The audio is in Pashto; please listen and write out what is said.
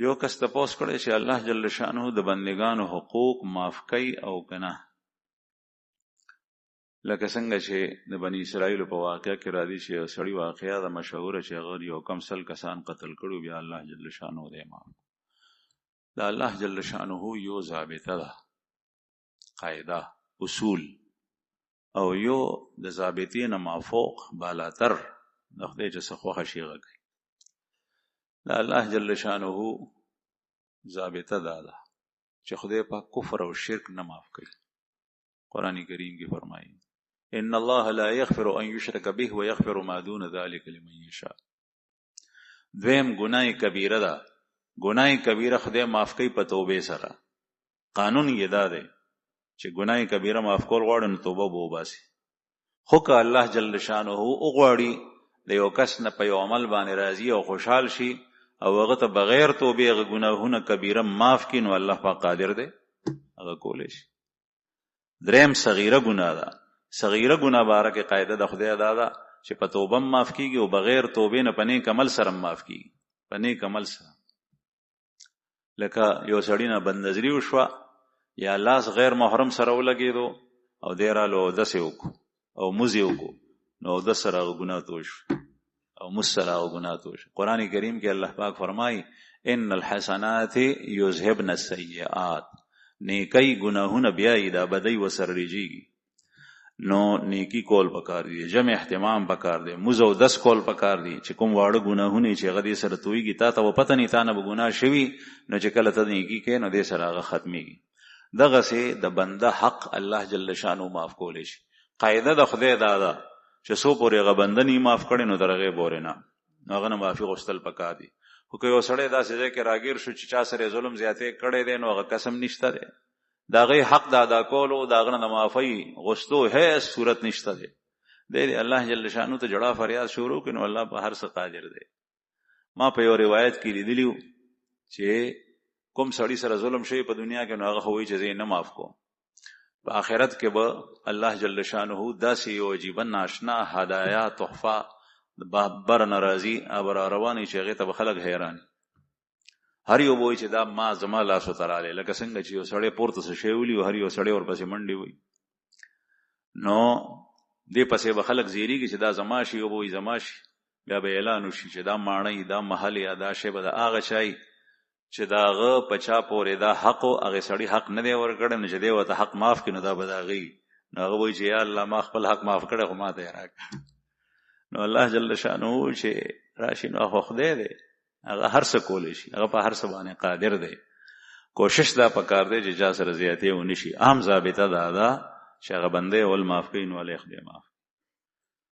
یو کس تپوس کړی چې الله جل شانه د بندگانو حقوق معاف کوي او کنه، لکه څنګه چې د بنی اسرائیل په واقعه کې راځي چې سړی واقعیا د مشهوره چې هغه یو کم سل کسان قتل کړو، بیا الله جل شانه دې معاف. دا الله جل شانه یو ضابطه ده، قاعده، اصول، او یو د ضابطین مافوق بالاتر د خدای چې څخه شیغه کوي. دا الله جل شانه ضابطه ده چې خدای په کفر او شرک نه معاف کوي. قرآن کریم کې فرمایي ان الله لا يغفر ان يشرك به ويغفر ما دون ذلك لمن يشاء. دویم گناه کبیره ده، گناه کبیره خدای معاف کوي په توبه سره. قانون یې دا دی چې گناه کبیره معاف کول غواړي نو توبه وباسي. خو که الله جل شانه وغواړي د یو کس نه په یو عمل باندې راضي او خوشحال شي او هغه ته بغیر توبې هغه ګناهونه کبیره معاف کړي، نو الله پاک قادر دی هغه کولی شي. دریم صغیره ګناه ده. صغیره ګناه باره کې قاعده د خدای دا ده چې په توبه معاف کیږي او بغیر توبې نه په نیک عمل سره معاف کیږي. په نیک عمل سره لکه یو سړی نه بدنظري وشوه یا لاس غیر محرم سره ولګېدو او دی رالو اودس یې وکړو او مونځ یې وکړو، نو اودس سره هغه ګناه توی شو او مونځ سره هغه ګناه توی شو. قرآن کریم کې الله پاک فرمایي ان الحسنات یذهبن السیئات. نیکی گناهونه بیایي دا بدی وسره ریږي، نو نیکی کول پکار دی، جمع اهتمام پکار دی، مونځ او اودس کول پکار دی چې کوم واړه گناهونه چې هغه دې سره تویږي تا ته پته نه تا نه به ګناه شوي، نو چې کله ته نیکی کوې نو دې سره هغه ختمیږي. دغسې د بنده حق الله جل شانه معاف کولی شي. قاعده د خدای دا ده چې څو پورې هغه بنده نه معاف کړي نو تر هغې پورې نه، نو هغه نه معافي غوښتل پکار دي. خو که یو سړی داسې ځای کې راګیر شو چې چا سره ظلم زیاتې کړی دی، نو هغه قسم نشته دی، د هغې حق د ادا کولو د هغه نه د معافۍ غوښتو هیڅ صورت نشته دی. دی الله جل شانه ته جړا فریاد شروع کړي، نو الله په هر څه قادر دی. ما په یو روایت کې لیدلی چې کوم سړی سره ظلم شوی په دنیا کې، نو هغه خو وایي چې زه یې نه معاف کوم، په آخرت کې به الله جل شانه داسې یو عجیبه ناشنا هدایا تحفه بر ناراضي ابر رواني چې هغې ته به خلک حیران، هر یو وایي چې دا ما زما لاسو ته رالی، لکه څنګه چې یو سړی پورته څه شی ولي هر یو سړی ورپسې منډې وایي، نو دې پسې به خلک زیریږي چې دا زما شي، یو به وایي زما شي، بیا به اعلان وشي چې دا ماڼۍ دا محل یا دا شی به د هغه چای چې د هغه په چا پورې دا حق و هغې سړي حق نه دی ورکړی، نو چې دی ورته حق معاف کړي نو دا به د هغې، نو هغه وایي چې یا الله ما خپل حق معاف کړی خو ما ته یې راکړه. نو الله جل شانه چې راشي نو هغه خدای دی، هغه هر څه کولی شي، هغه په هر څه باندې قادر دی. کوشش دا پکار دی چې چا سره زیاتې ونه شي. عام ضابطه دا ده چې هغه بندې اول معاف کوي نو ولې خدای معاف